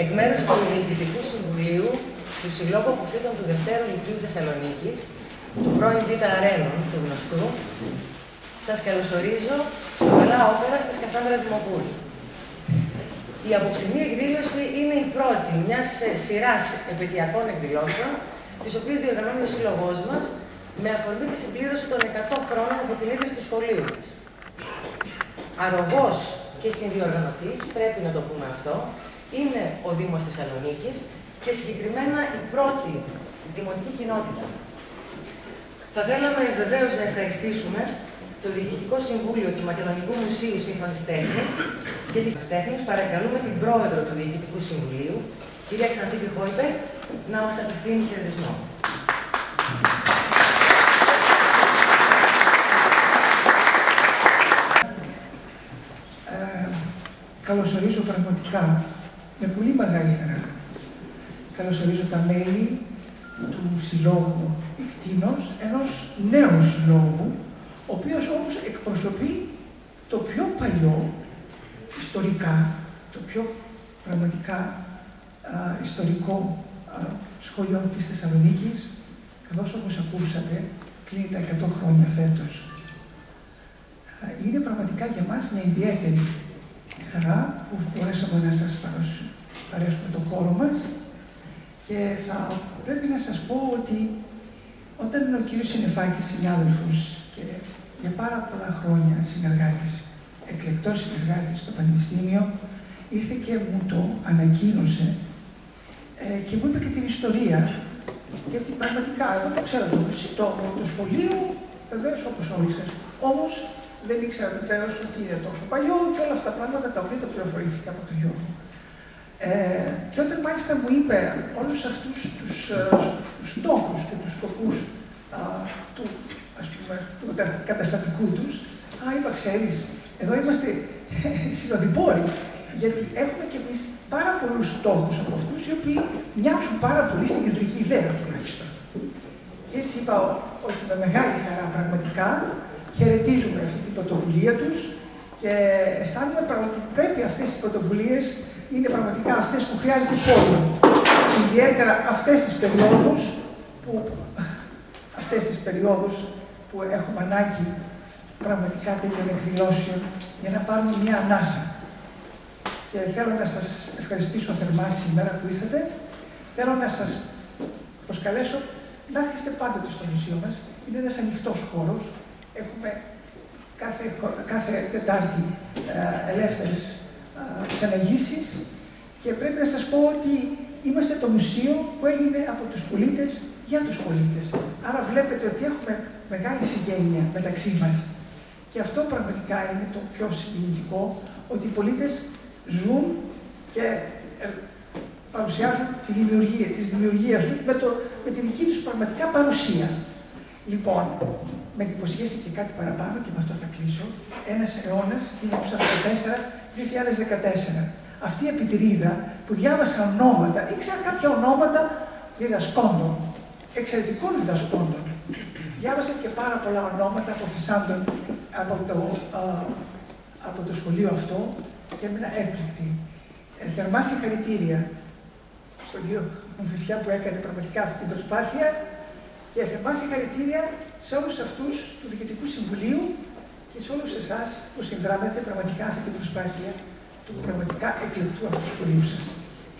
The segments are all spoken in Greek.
Εκ μέρους του Διοικητικού Συμβουλίου του Συλλόγου Αποφύτων του Δευτέρου Λυκείου Θεσσαλονίκης, του πρώην Β' Αρένων, του γνωστού, σας καλωσορίζω στο Γαλά Όπερας της Κασάνδρας Δημοπούλου. Η απόψινή εκδήλωση είναι η πρώτη μιας σειράς επαιτειακών εκδηλώσεων, τις οποίες διοργανώνει ο Σύλλογός μας, με αφορμή τη συμπλήρωση των 100 χρόνων από την ίδρυση του σχολείου μας. Αρρωγός και συνδιοργανωτής, πρέπει να το πούμε αυτό, είναι ο Δήμος Θεσσαλονίκης και συγκεκριμένα η πρώτη δημοτική κοινότητα. Θα θέλαμε βεβαίως να ευχαριστήσουμε το Διοικητικό Συμβούλιο του Μακεδονικού Μουσείου Σύγχρονης Τέχνης και της Τέχνης. Παρακαλούμε την Πρόεδρο του Διοικητικού Συμβουλίου, κυρία Ξαντίπη Χόιπε, να μας απευθύνει χαιρετισμό. Καλωσορίζω πραγματικά με πολύ μεγάλη χαρά. Καλωσορίζω τα μέλη του Συλλόγου Ικτίνος, ενός νέου συλλόγου, ο οποίος όμως εκπροσωπεί το πιο παλιό, ιστορικά, το πιο πραγματικά ιστορικό σχολείο της Θεσσαλονίκης, καθώς όπως ακούσατε, κλείνει τα 100 χρόνια φέτος. Είναι πραγματικά για μας μια ιδιαίτερη χαρά που μπορέσαμε να σας παρέσουμε τον χώρο μας και θα πρέπει να σας πω ότι όταν ο κύριος Συννεφάκης, συνάδελφος και για πάρα πολλά χρόνια συνεργάτης, εκλεκτός συνεργάτης στο Πανεπιστήμιο, ήρθε και μου το ανακοίνωσε και μου είπε και την ιστορία, γιατί πραγματικά εγώ το ξέρω το σχολείο, βεβαίως όπως όλοι σας, όμως δεν ήξερα βεβαίως ότι είναι τόσο παλιό και όλα αυτά τα πράγματα τα οποία τα πληροφορήθηκα από τον Γιώργο. Και όταν μάλιστα μου είπε όλους αυτούς τους στόχους και τους σκοπούς του, ας πούμε, του καταστατικού τους, είπα, ξέρεις, εδώ είμαστε συνοδοιπόροι, γιατί έχουμε κι εμείς πάρα πολλούς στόχους από αυτούς, οι οποίοι μοιάζουν πάρα πολύ στην κεντρική ιδέα τουλάχιστον. Και έτσι είπα ότι με μεγάλη χαρά πραγματικά χαιρετίζουμε αυτή την πρωτοβουλία τους και αισθάνομαι ότι πρέπει αυτές οι πρωτοβουλίες είναι πραγματικά αυτές που χρειάζεται πόλη. Ιδιαίτερα αυτές τις περιόδους που έχουμε ανάγκη πραγματικά τέτοιων εκδηλώσεων για να πάρουμε μια ανάσα. Και θέλω να σας ευχαριστήσω θερμά σήμερα που ήρθατε. Θέλω να σας προσκαλέσω να έρχεστε πάντοτε στο μουσείο μας. Είναι ένας ανοιχτός χώρος. Έχουμε κάθε Τετάρτη ελεύθερες ξεναγήσεις και πρέπει να σας πω ότι είμαστε το μουσείο που έγινε από τους πολίτες για τους πολίτες. Άρα βλέπετε ότι έχουμε μεγάλη συγγένεια μεταξύ μας. Και αυτό πραγματικά είναι το πιο συγκινητικό, ότι οι πολίτες ζουν και παρουσιάζουν τις δημιουργίες τους με τη δική τους πραγματικά παρουσία. Λοιπόν, με εντυπωσίασε και κάτι παραπάνω και με αυτό θα κλείσω. Ένας αιώνας, 1944-2014. Αυτή η επιτηρίδα που διάβασα ονόματα, ήξερα κάποια ονόματα διδασκόντων, εξαιρετικών διδασκόντων. Διάβασα και πάρα πολλά ονόματα αποφυσάντων από το σχολείο αυτό και έμεινα έκπληκτη. Θερμά συγχαρητήρια στον κύριο Μουσιά που έκανε πραγματικά αυτή την προσπάθεια και θερμά συγχαρητήρια σε όλους αυτούς του Διοικητικού Συμβουλίου και σε όλους εσάς που συνδράμετε πραγματικά αυτή την προσπάθεια του πραγματικά εκλεκτού αυτού του σχολείου σας.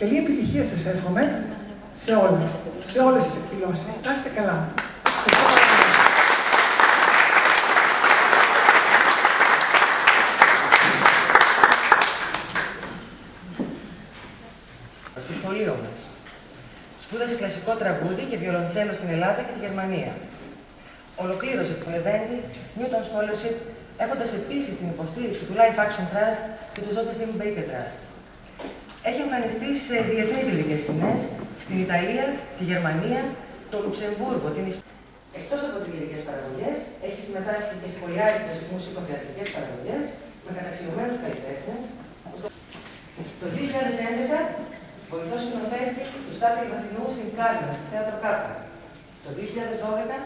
Καλή επιτυχία σας εύχομαι σε όλες τις εκδηλώσεις. Να είστε καλά. Στο σχολείο μας. Σπούδασε κλασικό τραγούδι και βιολοντσέλο στην Ελλάδα και τη Γερμανία. Ολοκλήρωσε τη Λεβέντη Newton Scholarship, έχοντας επίσης την υποστήριξη του Life Action Trust και του Josephine Baker Trust. Έχει εμφανιστεί σε διεθνείς λυρικές σκηνές στην Ιταλία, τη Γερμανία, το Λουξεμβούργο, την Ισπανία. Εκτός από τις λυρικές παραγωγές, έχει συμμετάσχει και σε πολυάριθμες μουσικοθεατρικές παραγωγές με καταξιωμένους καλλιτέχνες. Το 2011 βοηθός σκηνοθέτη του Στάθη Μαθηνού στην Κάλυνα, στο Θέατρο Κάπα. Το 2012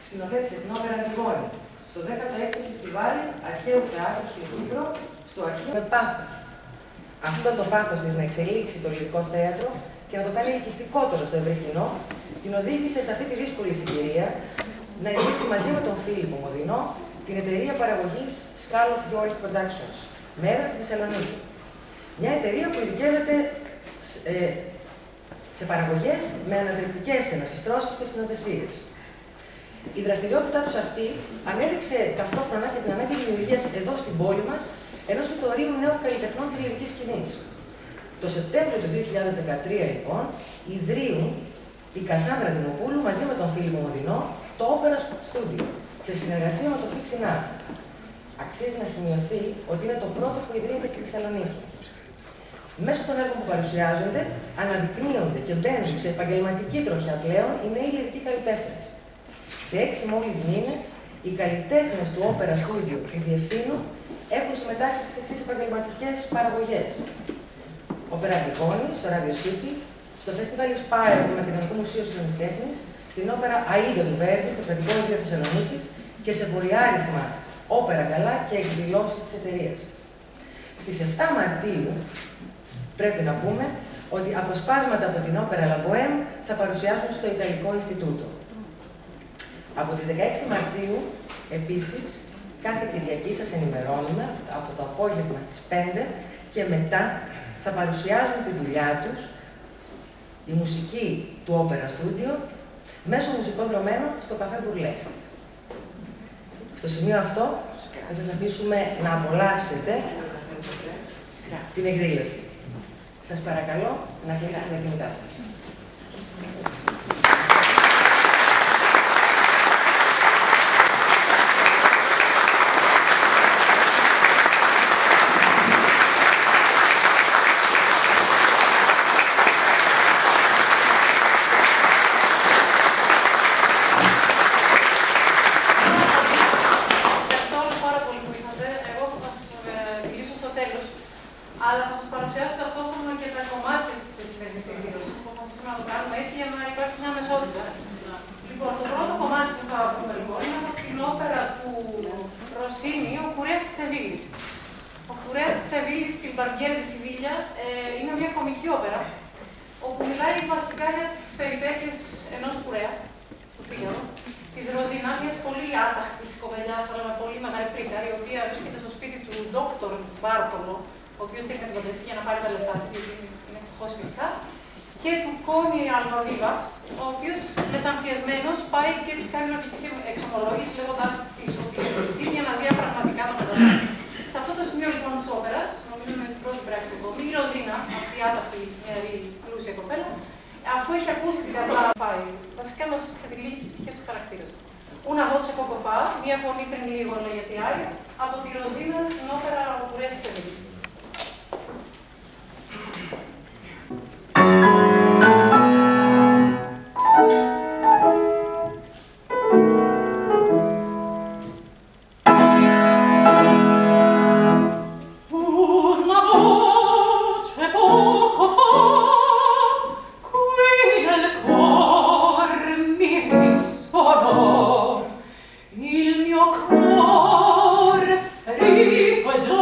σκηνοθέτησε την όπερα Αντιγόνη στο 16ο Φεστιβάλ Αρχαίου Θεάτρου στην Κύπρο, στο Αρχαίο με Πάθος. Αυτό το πάθος της να εξελίξει το λυρικό θέατρο και να το κάνει ελκυστικότερο στο ευρύ κοινό, την οδήγησε σε αυτή τη δύσκολη συγκυρία να ιδρύσει μαζί με τον Φίλιππο Μοδινό την εταιρεία παραγωγής Skull of Yorick Productions, με έδρα στη Θεσσαλονίκη. Μια εταιρεία που ειδικεύεται σε παραγωγές με ανατρεπτικές ενορχιστρώσεις και σκηνοθεσίες. Η δραστηριότητά τους αυτή ανέδειξε ταυτόχρονα και την ανάγκη δημιουργίας εδώ στην πόλη μας ενός φυτορείου νέων καλλιτεχνών της λυρικής σκηνής. Το Σεπτέμβριο του 2013, λοιπόν, ιδρύουν η Κασάνδρα Δημοπούλου μαζί με τον Φίλιππο Μοδινό το Opera Studio, σε συνεργασία με το Fixing Art. Αξίζει να σημειωθεί ότι είναι το πρώτο που ιδρύεται στη Θεσσαλονίκη. Μέσω των έργων που παρουσιάζονται, αναδεικνύονται και μπαίνουν σε επαγγελματική τροχιά πλέον οι νέοι λυρικοί καλλιτέχνες. Σε 6 μόλις μήνες, οι καλλιτέχνες του Opera Studio που διευθύνουν έχουν συμμετάσχει στις εξής επαγγελματικές παραγωγές. Όπερα Αντιγόνη, στο Radio City, στο Φεστιβάλ Inspire του Μακεδονικού Μουσείου Σύγχρονης Τέχνης, στην όπερα Αΐντα του Βέρντι, στο Κρατικό Μουσείο Θεσσαλονίκης και σε πολυάριθμα όπερα γκαλά και εκδηλώσεις της εταιρείας. Στις 7 Μαρτίου, πρέπει να πούμε ότι αποσπάσματα από την όπερα La Bohème θα παρουσιάσουν στο Ιταλικό Ινστιτούτο. Από τις 16 Μαρτίου, επίσης, κάθε Κυριακή σας ενημερώνουμε από το απόγευμα στις 5 και μετά θα παρουσιάζουν τη δουλειά τους, η μουσική του Opera Studio, μέσω μουσικών δρομένων στο καφέ Μπουρλές. Στο σημείο αυτό θα σας αφήσουμε να απολαύσετε την εκδήλωση. Σας παρακαλώ να κλείσετε τα κινητά σας. Είναι μια κομική όπερα, όπου μιλάει βασικά για τις περιπέτειες ενός κουρέα, του Φίγαρο, της Ροζίνα, μιας πολύ άταχτης κοπελιάς, αλλά με πολύ μεγάλη φρίκαρη, η οποία βρίσκεται στο σπίτι του Δόκτωρ Μπάρτολο, ο οποίος θέλει να την παντρευτεί για να πάρει τα λεφτά της, γιατί είναι φτωχός γενικά, και του Κόνι Αλβαβίβα, ο οποίος μεταμφιεσμένος πάει και της κάνει ερωτική εξομολόγηση, λέγοντάς της ότι είναι για να δει πραγματικά το μεταδότη. Σε αυτό το σημείο λοιπόν της όπερας, νομίζω είναι στην πρώτη πράξη ακόμη, η Ροζίνα, αυτή η άταχτη, νεαρή, πλούσια κοπέλα, αφού έχει ακούσει την καλά πάει, βασικά μας ξετυλίγει τις πτυχές του χαρακτήρα της. Una voce poco fa, μία φωνή πριν λίγο λέγεται Άρη, από τη Ροζίνα στην όπερα «Ο κουρέας της Σεβίλης». Il mio cuore ferito è già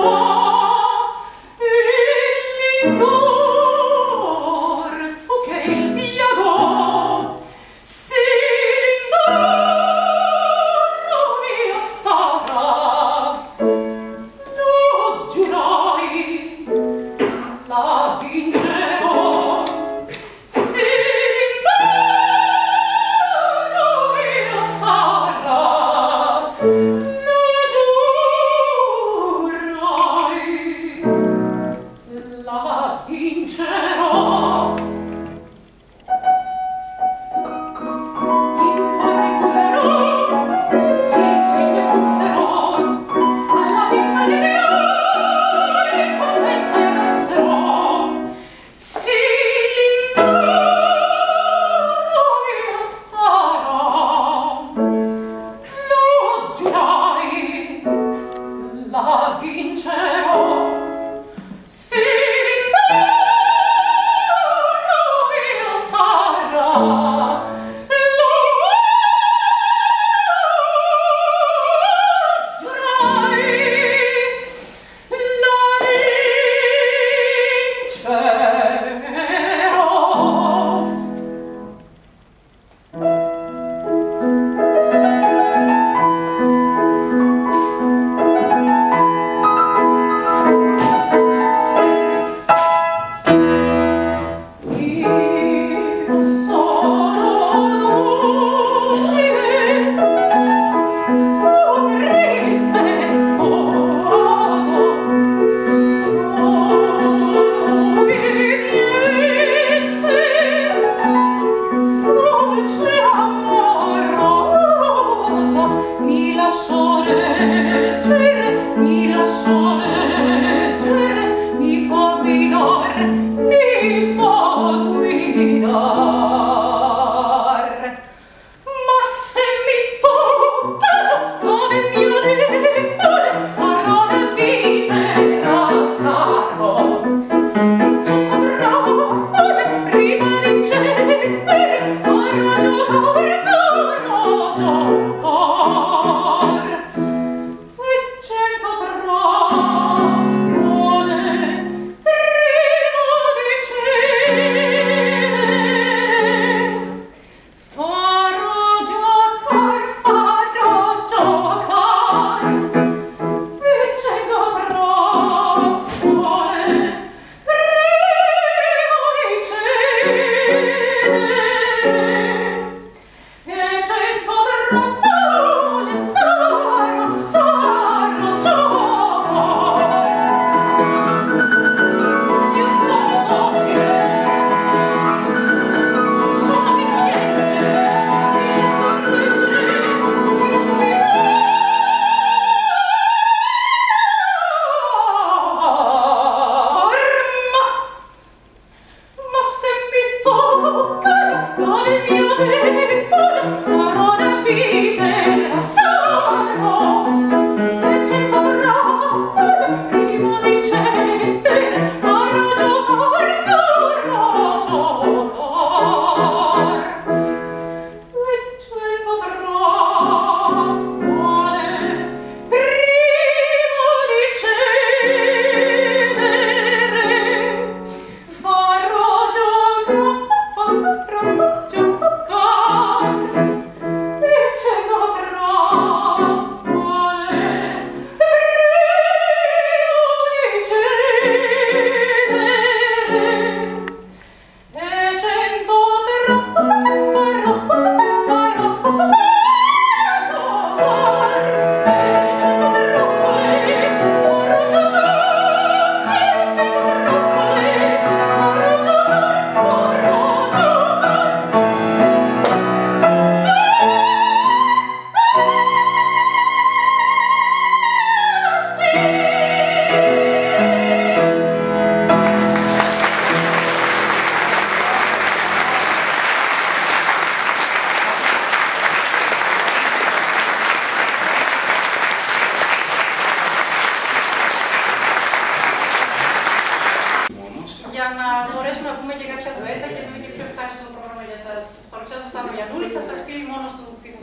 Για να μπορέσουμε να πούμε και κάποια ντουέτα και να είναι και πιο ευχάριστο το πρόγραμμα για σας. Παρουσιάζω τον Σταύρο Γιαννούλη, θα σας πει μόνος του τι θα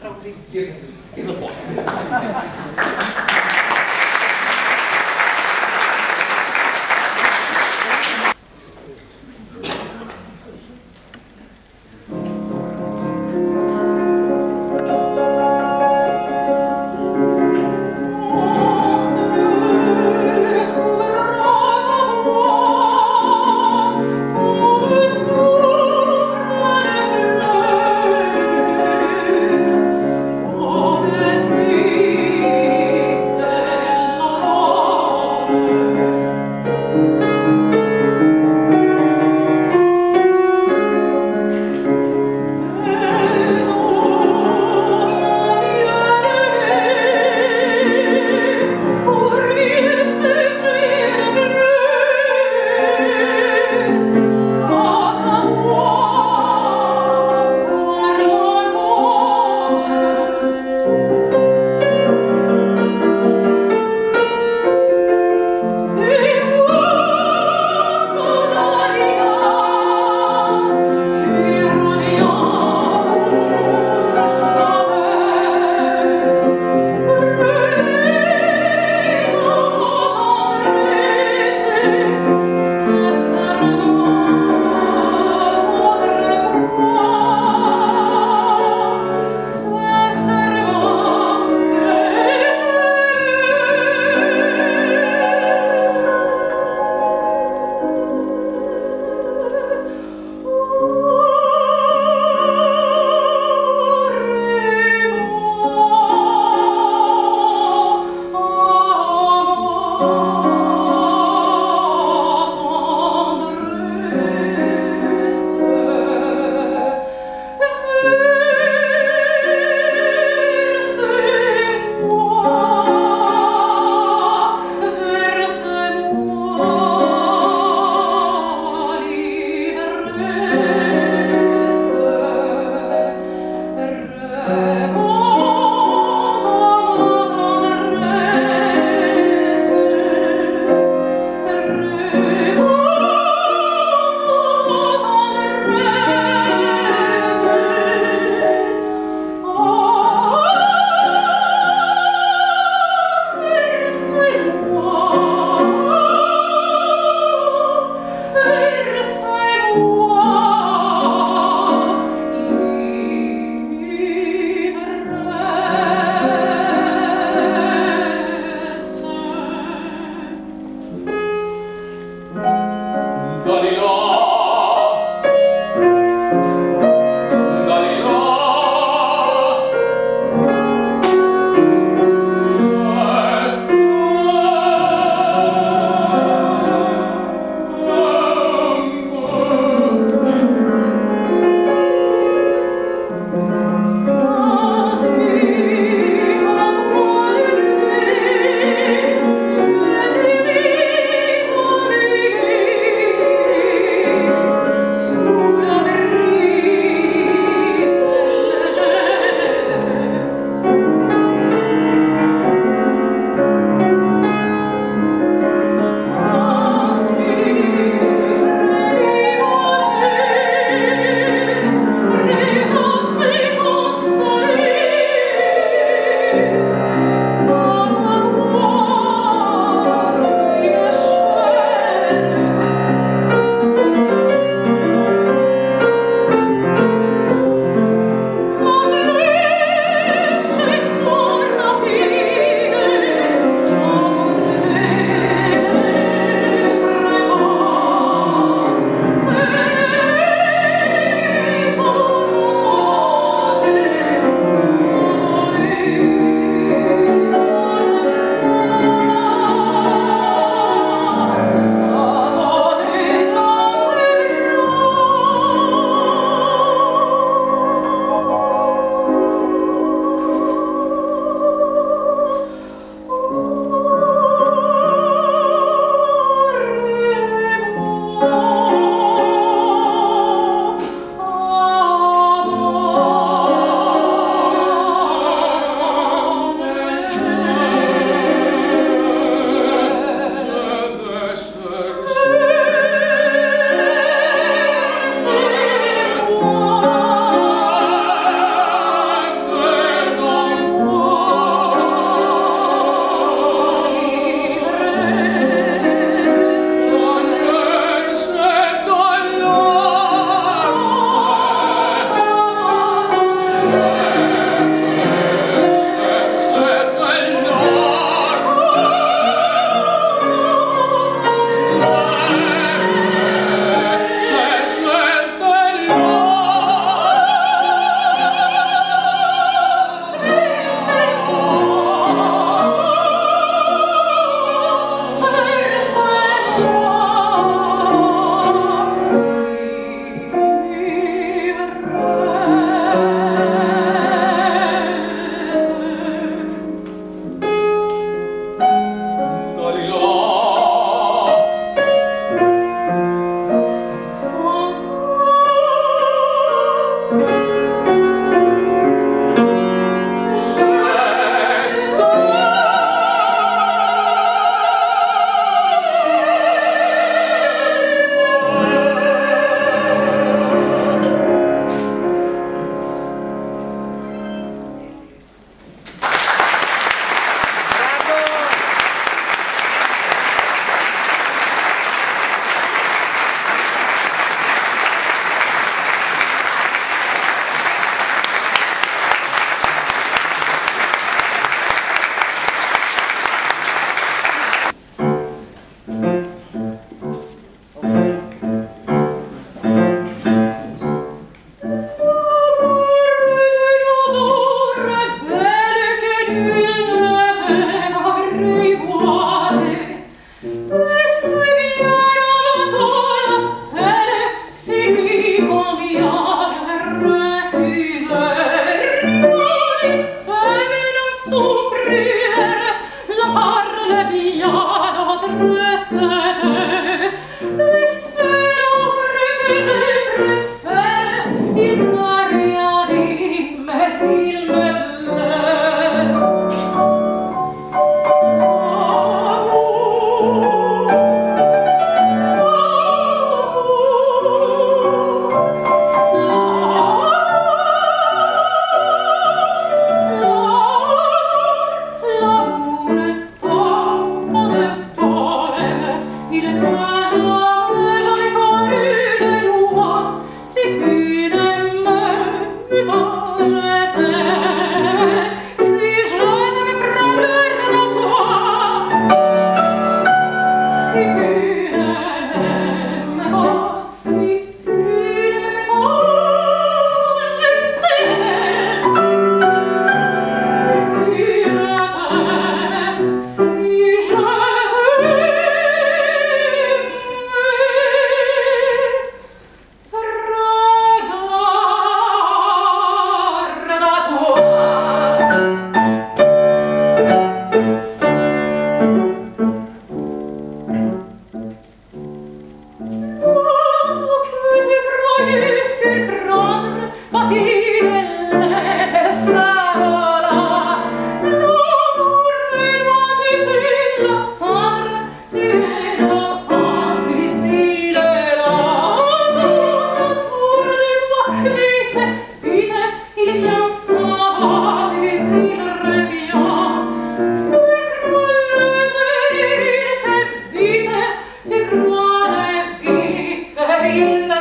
τραγουδήσει. Oh,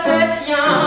Je t'aime.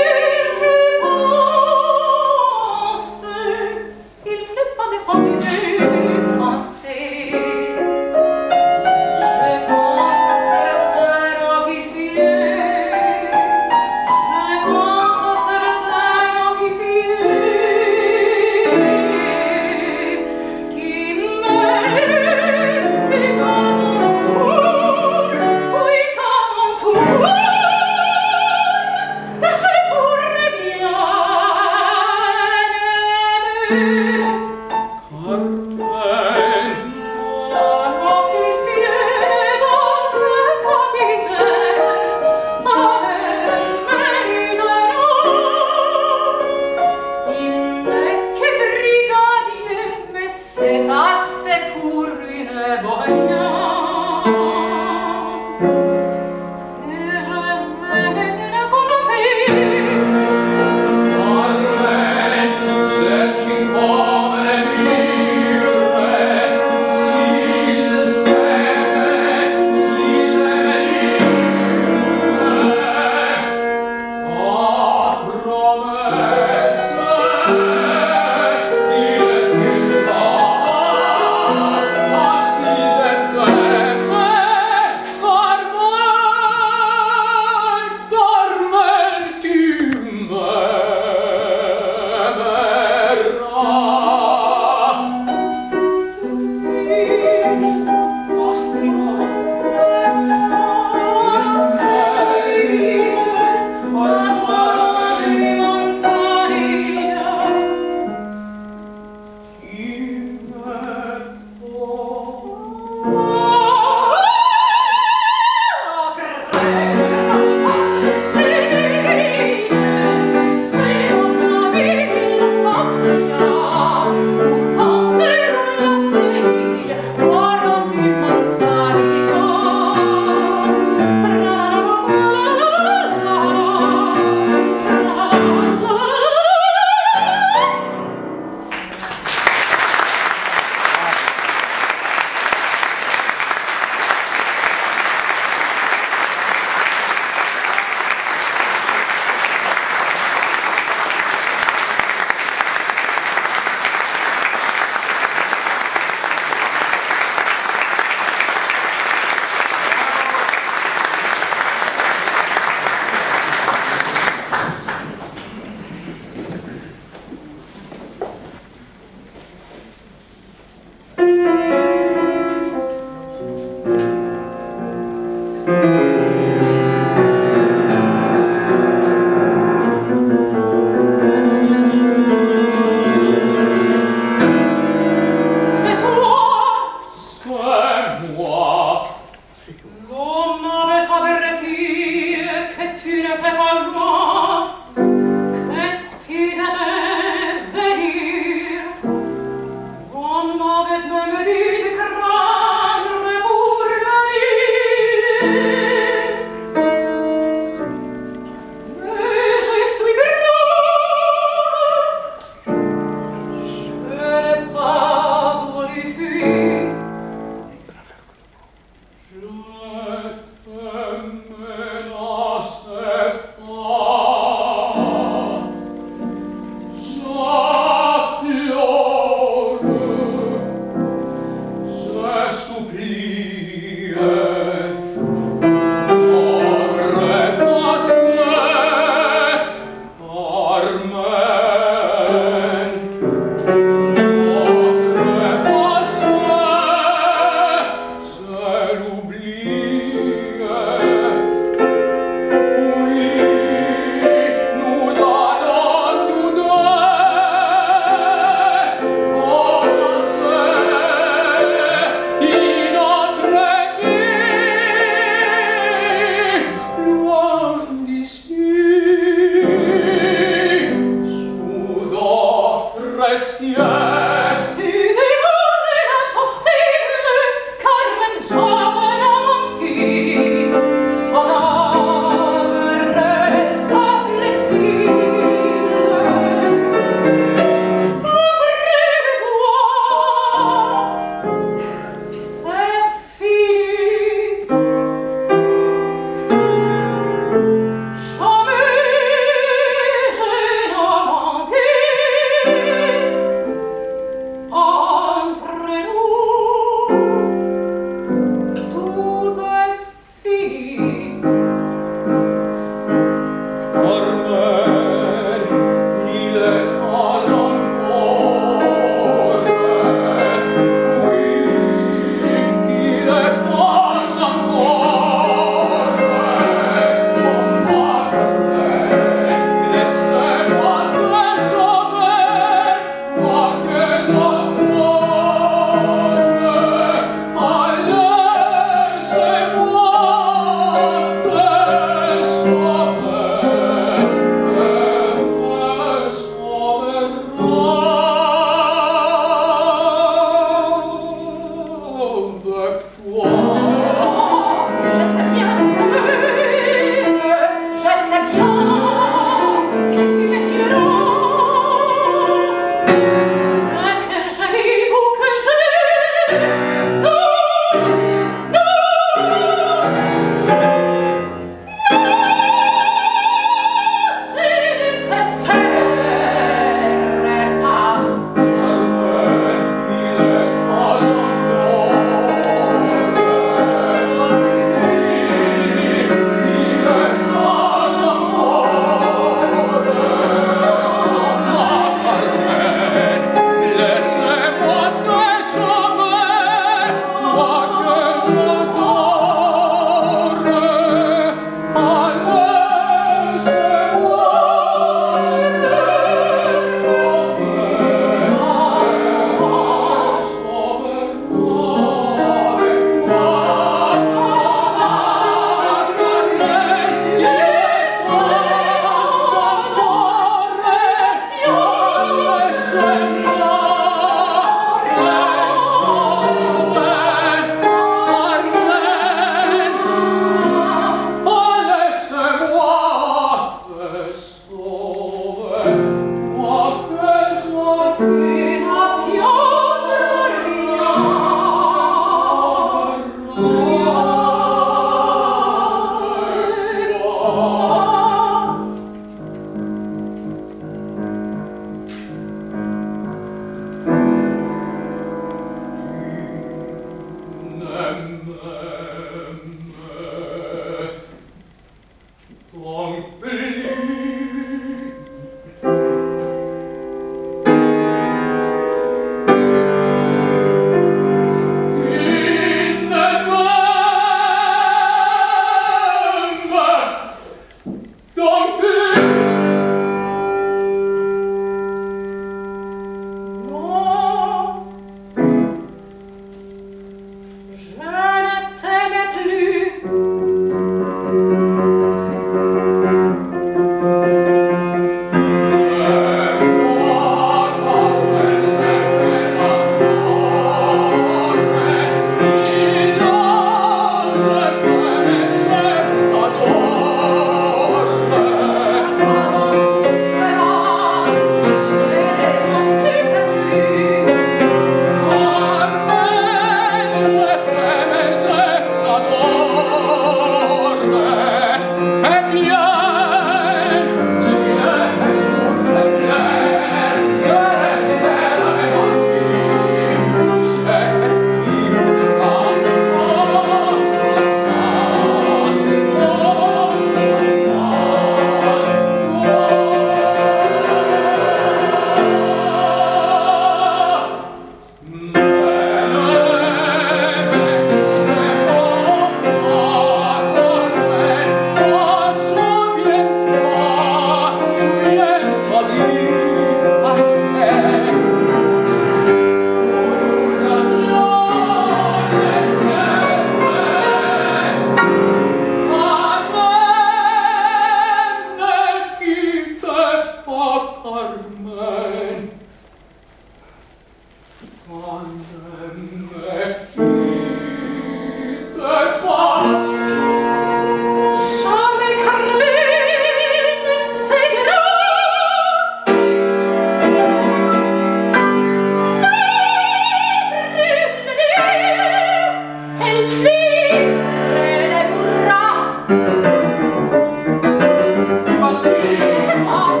Laissez-moi!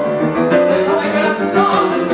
C'est avec la femme,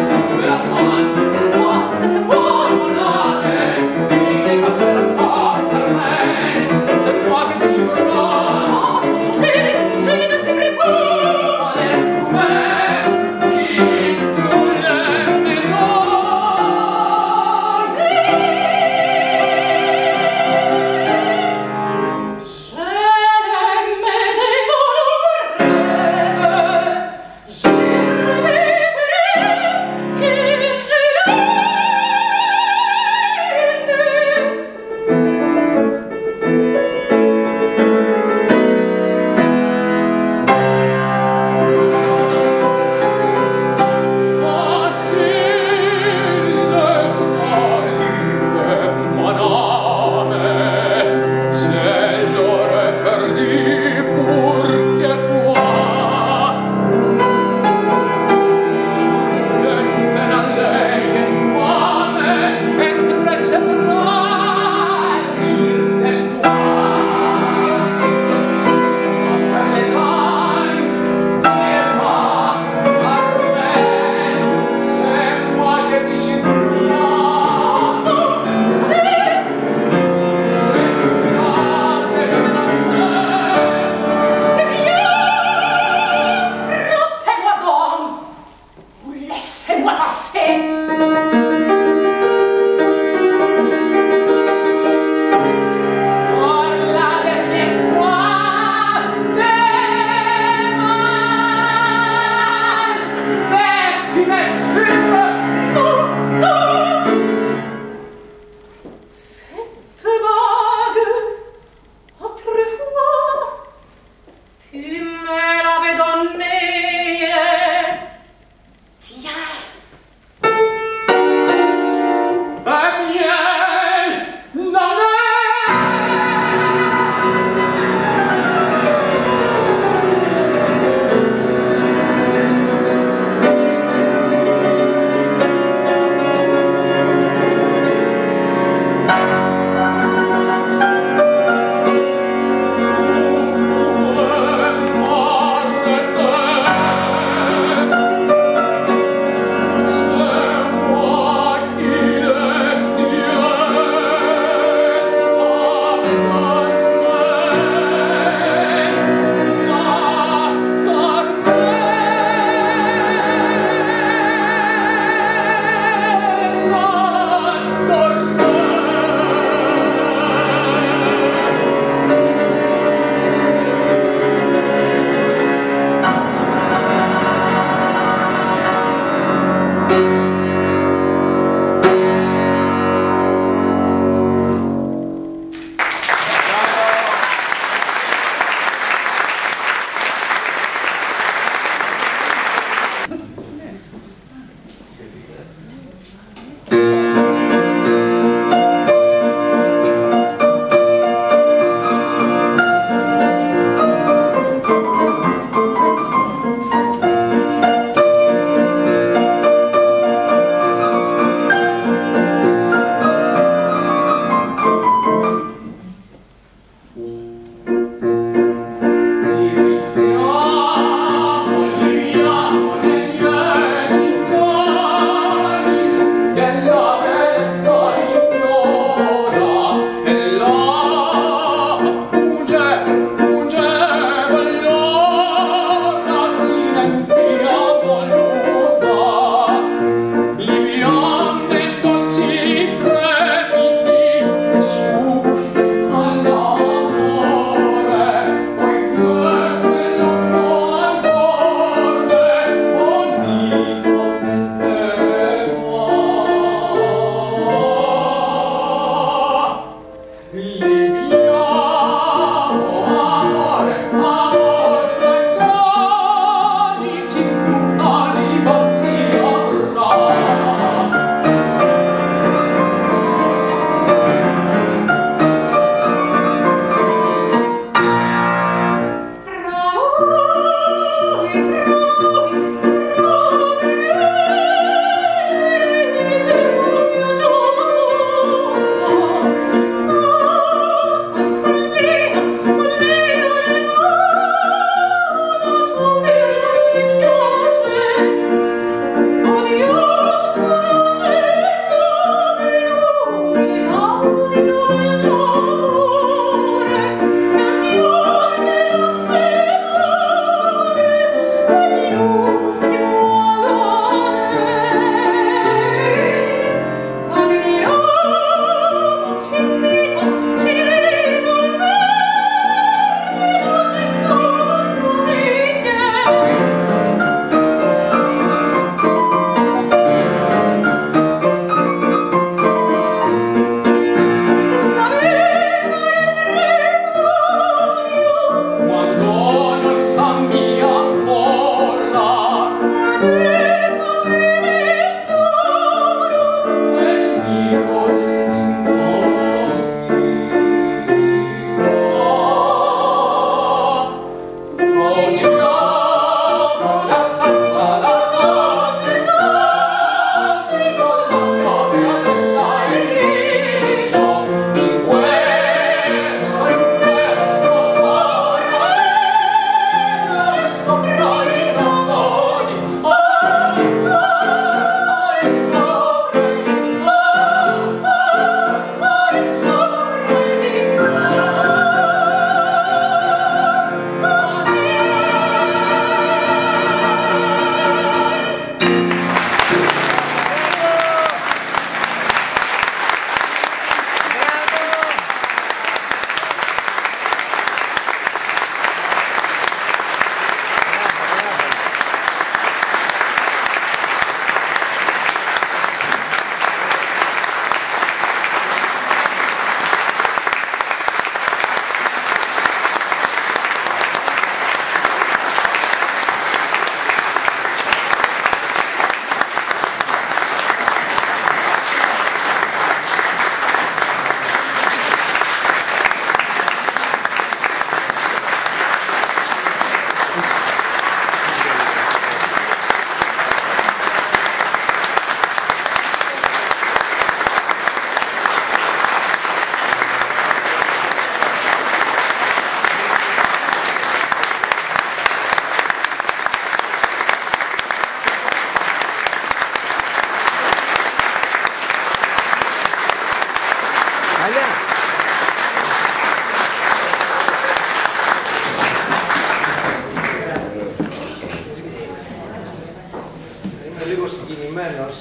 συγκινημένος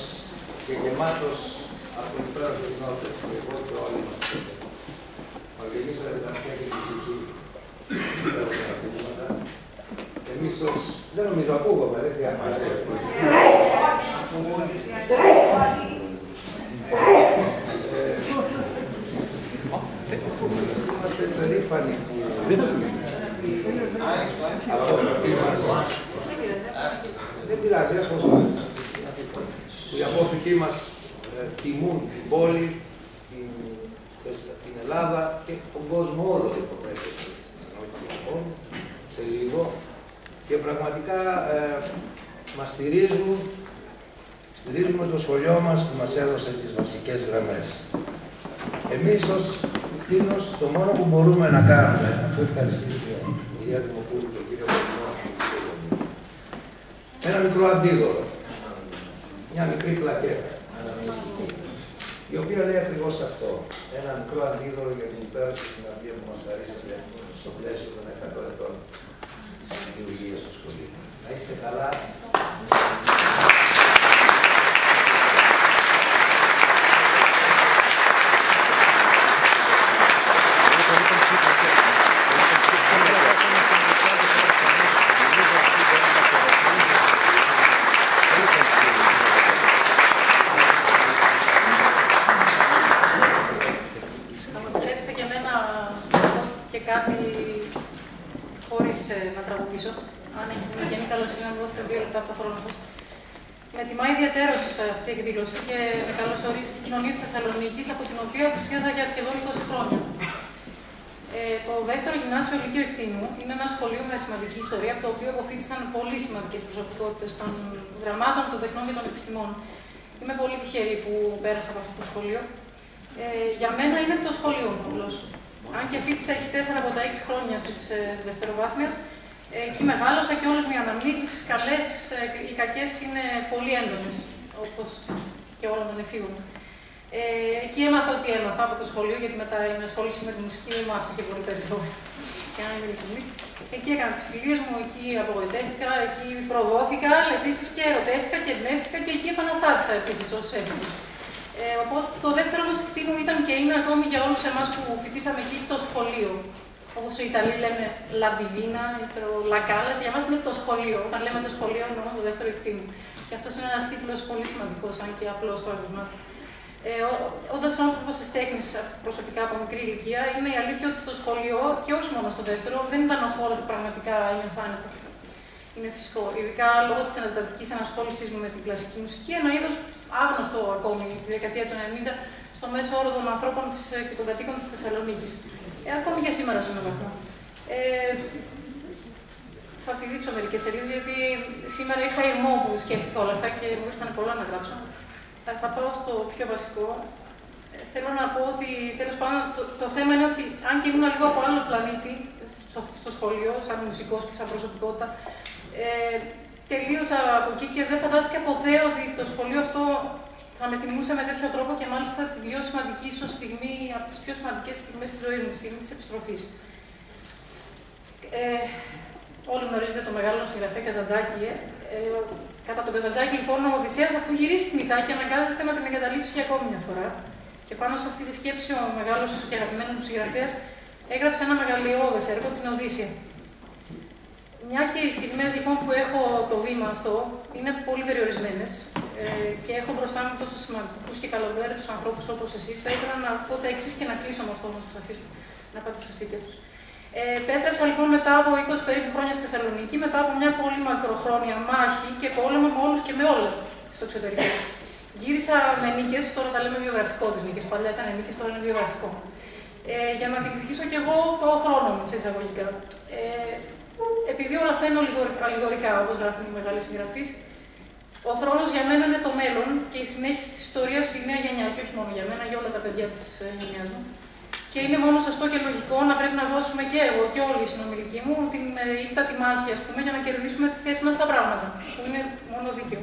και γεμάτος από υπέροχες νότες, εγώ και όλοι μας. Μας γεμίσατε τα αυτιά και την ψυχή, υπέροχα ακούσματα. Εμείς ως... δεν νομίζω, ακούγομαι, δεν χρειάζεται. Είμαστε περήφανοι που απόφοιτοι μας... Δεν πειράζει, έχω βάζει. Που οι απόφοιτοι μας τιμούν την πόλη, την Ελλάδα και τον κόσμο όλο, υποθέτω. Σε λίγο. Και πραγματικά μας στηρίζουμε το σχολείο μας που μας έδωσε τις βασικές γραμμές. Εμείς ως Τίνος, το μόνο που μπορούμε να κάνουμε, αφού ευχαριστήσουμε την κυρία Δημοπούλου, τον κύριο Παπαδόπουλο, ένα μικρό αντίδωρο, μια μικρή πλακέτα, η οποία λέει ακριβώς αυτό. Ένα μικρό αντίδωρο για την υπέροχη συναντία που μας χαρίσατε στο πλαίσιο των 100 ετών της δημιουργίας του σχολείου. Να είστε καλά. μετά από το χρόνο σας. Με τιμά ιδιαίτερως αυτή η εκδήλωση και με καλωσορίζει στην κοινωνία της Θεσσαλονίκης, από την οποία απουσίαζα για σχεδόν 20 χρόνια. Το δεύτερο γυμνάσιο Λυκείου Εκτίμου είναι ένα σχολείο με σημαντική ιστορία, από το οποίο αποφύτησαν πολύ σημαντικές προσωπικότητες των γραμμάτων, των τεχνών και των επιστημών. Είμαι πολύ τυχερή που πέρασα από αυτό το σχολείο. Για μένα είναι το σχολείο μου απλώς. Αν και φοιτήσα έχει 4 από τα 6 χρόνια της δευτεροβάθμιας, εκεί μεγάλωσα και όλες μου οι αναμνήσεις, καλές ή κακές, είναι πολύ έντονες, όπως και όλων των εφήβων. Εκεί έμαθα ό,τι έμαθα από το σχολείο, γιατί μετά η ασχόληση με τη μουσική δεν μου άφησε και πολύ περιθώριο. Για να είμαι ειλικρινής. Εκεί έκανα τις φιλίες μου, εκεί απογοητεύτηκα, εκεί προδόθηκα, αλλά επίσης και ερωτεύτηκα και εμπνεύστηκα και εκεί επαναστάτησα επίσης ως έφηβος. Οπότε το δεύτερο όμως κτίριο μου ήταν και είναι ακόμη για όλους εμάς που φοιτήσαμε εκεί το σχολείο. Όπως οι Ιταλοί λένε La Divina, La Calas, για μας είναι το σχολείο. Όταν λέμε το σχολείο εννοούμε το δεύτερο κτίριο. Και αυτός είναι ένας τίτλος πολύ σημαντικός, αν και απλός στο άγγιγμα. Όντας άνθρωπος της τέχνης προσωπικά από μικρή ηλικία, είναι η αλήθεια ότι στο σχολείο, και όχι μόνο στο δεύτερο, δεν ήταν ο χώρος που πραγματικά ένιωθα άνετα. Είναι φυσικό. Ειδικά λόγω της ανατατικής ανασχόλησής μου με την κλασική μουσική, ένα είδος άγνωστο ακόμη τη δεκαετία του 90 στο μέσο όρο των ανθρώπων και των κατοίκων της Θεσσαλονίκης. Ακόμη και σήμερα σε έναν βαθμό. Θα τη δείξω μερικές σελίδες, γιατί σήμερα είχα ηρμό που σκέφτηκα όλα αυτά και μου ήρθαν πολλά να γράψω. Θα πάω στο πιο βασικό. Θέλω να πω ότι τέλος πάντων το θέμα είναι ότι αν και ήμουν λίγο από άλλο πλανήτη στο σχολείο, σαν μουσικός και σαν προσωπικότητα, τελείωσα από εκεί και δεν φαντάστηκα ποτέ ότι το σχολείο αυτό θα με τιμούσε με τέτοιο τρόπο και μάλιστα την πιο σημαντική ίσως στιγμή, από τις πιο σημαντικές στιγμές της ζωής μου, τη στιγμή της επιστροφής. Όλοι γνωρίζετε το μεγάλο συγγραφέα Καζαντζάκη. Κατά τον Καζαντζάκη, λοιπόν, ο Οδυσσέας, αφού γυρίσει τη Μυθάκη, αναγκάζεται να την εγκαταλείψει για ακόμη μια φορά. Και πάνω σε αυτή τη σκέψη, ο μεγάλος και αγαπημένος μου συγγραφέας έγραψε ένα μεγαλειώδες έργο, την Οδύσσεια. Μια και οι στιγμές λοιπόν, που έχω το βήμα αυτό είναι πολύ περιορισμένες και έχω μπροστά μου τόσο σημαντικούς και καλοδέρετους ανθρώπους όπως εσείς, θα ήθελα να πω τα εξής και να κλείσω με αυτό, να σας αφήσω να πάτε στα σπίτια τους. Επέστρεψα λοιπόν μετά από 20 περίπου χρόνια στη Θεσσαλονίκη, μετά από μια πολύ μακροχρόνια μάχη και πόλεμο με όλους και με όλα στο εξωτερικό. Γύρισα με νίκες, τώρα τα λέμε βιογραφικό τις νίκες, παλιά ήταν νίκες, τώρα είναι βιογραφικό. Για να διεκδικήσω κι εγώ το θρόνο μου, σε εισαγωγικά. Επειδή όλα αυτά είναι αλληγορικά, όπως γράφουν οι μεγάλοι συγγραφείς, ο θρόνος για μένα είναι το μέλλον και η συνέχιση της ιστορίας η νέα γενιά, και όχι μόνο για μένα, για όλα τα παιδιά της γενιάς μου. Και είναι μόνο σωστό και λογικό να πρέπει να δώσουμε και εγώ και όλοι οι συνομιλικοί μου την ίστατη μάχη, ας πούμε, για να κερδίσουμε τη θέση μας στα πράγματα, που είναι μόνο δίκαιο.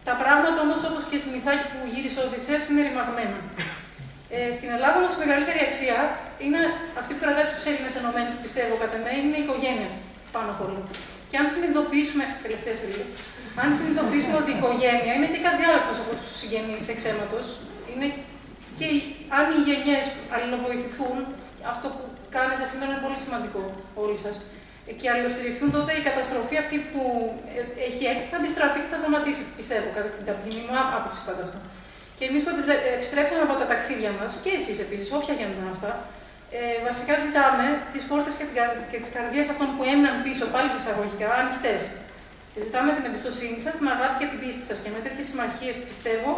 Τα πράγματα όμως, όπως και στην Ιθάκη που γύρισε ο Οδυσσέας, είναι ρημαγμένα. Στην Ελλάδα όμως η μεγαλύτερη αξία είναι αυτή που κρατάει τους Έλληνες ενωμένους, πιστεύω, κατά με, είναι η οικογένεια πάνω απ' όλα. Και αν συνειδητοποιήσουμε, τελευταία σελίδα, αν συνειδητοποιήσουμε ότι η οικογένεια είναι και κάτι άλλο από τους συγγενείς εξ αίματος, είναι και αν οι γενιές αλληλοβοηθηθούν, αυτό που κάνετε σήμερα είναι πολύ σημαντικό όλοι σας, και αλληλοστηριχθούν, τότε η καταστροφή αυτή που έχει έρθει θα αντιστραφεί και θα σταματήσει, πιστεύω, κατά την ταπεινή μου άποψη πάντα αυτό. Και εμείς που επιστρέψαμε από τα ταξίδια μας, και εσείς επίσης, όποια γίνονταν αυτά, βασικά ζητάμε τις πόρτες και τις καρδιές αυτών που έμειναν πίσω, πάλι σε εισαγωγικά, ανοιχτές. Ζητάμε την εμπιστοσύνη σας, την αγάπη και την πίστη σας. Και με τέτοιες συμμαχίες, πιστεύω,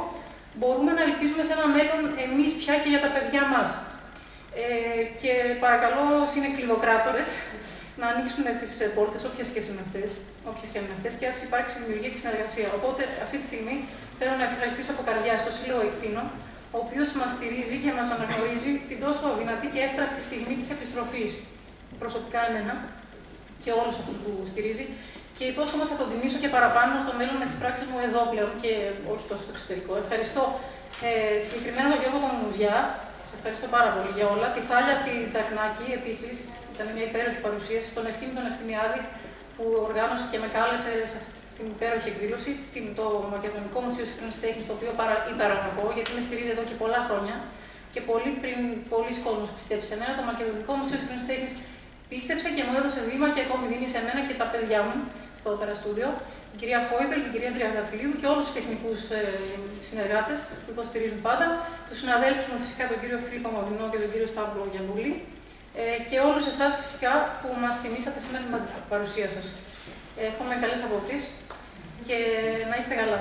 μπορούμε να ελπίζουμε σε ένα μέλλον εμείς πια και για τα παιδιά μας. Και παρακαλώ όσοι είναι κλειδοκράτορες να ανοίξουν τις πόρτες, όποιες και είναι αυτές, και ας υπάρξει δημιουργία και συνεργασία. Οπότε, αυτή τη στιγμή θέλω να ευχαριστήσω από καρδιά στο Σύλλογο Εκτίνο, ο οποίος μας στηρίζει και μας αναγνωρίζει στην τόσο δυνατή και εύθραστη στιγμή της επιστροφής. Προσωπικά εμένα και όλους αυτούς που στηρίζει. Και υπόσχομαι ότι θα τον τιμήσω και παραπάνω στο μέλλον με τις πράξεις μου εδώ πλέον και όχι τόσο στο εξωτερικό. Ευχαριστώ συγκεκριμένα τον Γιώργο τον Μουζιά. Σας ευχαριστώ πάρα πολύ για όλα. Τη Θάλια τη Τζακνάκη επίσης. Ήταν μια υπέροχη παρουσίαση. Τον Ευθύμη τον Ευθυμιάδη που οργάνωσε και με κάλεσε σε αυτή την υπέροχη εκδήλωση. Το Μακεδονικό Μουσείο Σύγχρονης Τέχνης, το οποίο υπεραγαπώ, γιατί με στηρίζει εδώ και πολλά χρόνια. Και πολύ πριν πολλοί κόσμος πιστέψει σε μένα, το Μακεδονικό Μουσείο Σύγχρονης Τέχνης πίστεψε και μου έδωσε βήμα και ακόμη δίνει σε μένα και τα παιδιά μου στο Όπερα Στούντιο, την κυρία Χόιπελ, την κυρία Τριανταφυλλίδου και όλους τους τεχνικούς συνεργάτες που υποστηρίζουν πάντα, τους συναδέλφους μου φυσικά, τον κύριο Φίλιππο Μαδινό και τον κύριο Σταύρο Γιαννούλη, και όλους εσάς φυσικά που μας θυμήσατε σήμερα την παρουσία σας. Εύχομαι καλές απόψεις. και να είστε καλά.